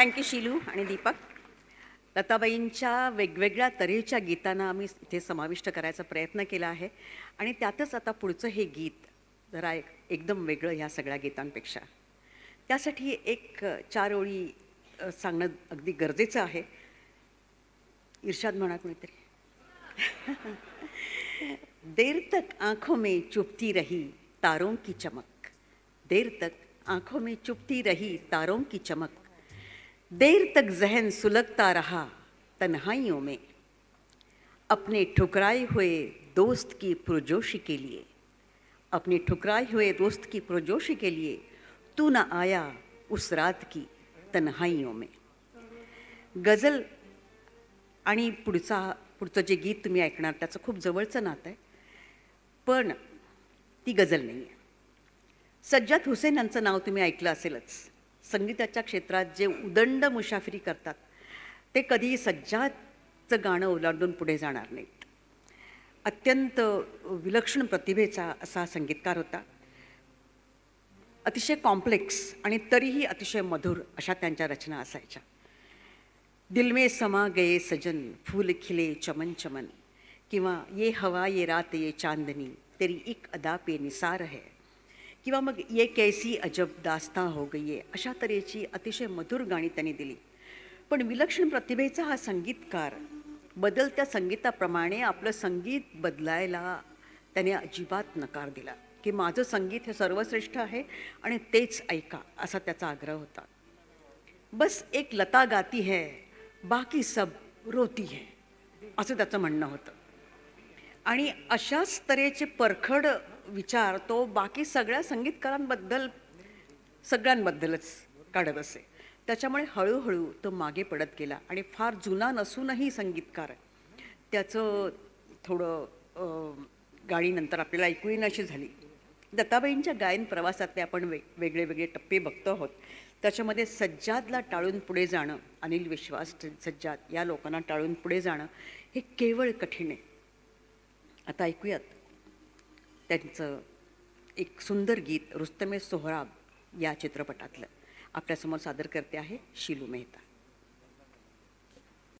Thank you शीलू आणि दीपक. लताबाईंच्या वेगवेगळ्या तऱ्हेच्या गीतांना आम्ही इथे समाविष्ट करायचा प्रयत्न केला आहे आणि त्यातच आता पुढचं हे गीत जरा एकदम वेगळं ह्या सगळ्या गीतांपेक्षा. त्यासाठी एक 4 ओळी सांगणं अगदी गरजेचं आहे. इर्शाद म्हणा कोणीतरी. देर तक आँखों में चुभती रही तारों की चमक, देर तक आँखों में चुभती रही तारों की चमक, देर तक जहन सुलगता रहा तन्हाइयों में, अपने ठुकराए हुए दोस्त की पुरजोशी के लिए, अपने ठुकराए हुए दोस्त की पुरजोशी के लिए तू न आया उस रात की तन्हाइयों में. गझल आणि पुढचं जे गीत तुम्ही ऐकणार त्याचं खूप जवळचं नातं आहे, पण ती गझल नाही आहे. सज्जाद हुसेन यांचं नाव तुम्ही ऐकलं असेलच. संगीताच्या क्षेत्रात जे उदंड मुसाफिरी करतात ते कधी सज्जादचं गाणं ओलांडून पुढे जाणार नाहीत. अत्यंत विलक्षण प्रतिभेचा असा संगीतकार होता. अतिशय कॉम्प्लेक्स आणि तरीही अतिशय मधुर अशा त्यांच्या रचना असायच्या. दिल में समा गए सजन फूल खिले चमन चमन, किंवा ये हवा ये रात ये चांदनी तेरी एक अदा पे निसार है, किंवा मग ये कैसी अजब दास्तां हो गई आहे, अशा तऱ्हेची अतिशय मधुर गाणी त्यांनी दिली. पण विलक्षण प्रतिभेचा हा संगीतकार बदलत्या संगीताप्रमाणे आपलं संगीत बदलायला त्याने अजिबात नकार दिला, की माझं संगीत हे सर्वश्रेष्ठ आहे आणि तेच ऐका असा त्याचा आग्रह होता. बस एक लता गाती है बाकी सब रोती है असं त्याचं म्हणणं होतं. आणि अशाच तऱ्हेचे परखड विचार तो बाकी सगळ्या सगळ्यांबद्दलच काढत असे. त्याच्यामुळे हळूहळू तो मागे पडत गेला आणि फार जुना नसूनही संगीतकार त्याचं थोडं गाणी नंतर आपल्याला ऐकू येण्याची झाली. लताबाईंच्या गायन प्रवासातले आपण वेगळे वेगळे टप्पे बघतो आहोत. त्याच्यामध्ये सज्जादला टाळून पुढे जाणं, अनिल विश्वास, सज्जाद या लोकांना टाळून पुढे जाणं हे केवळ कठीण आहे. आता ऐकूयात त्यांचं एक सुंदर गीत रुस्तमे सोहराब या चित्रपटातलं. आपल्यासमोर सादर करते आहे शीलू मेहता.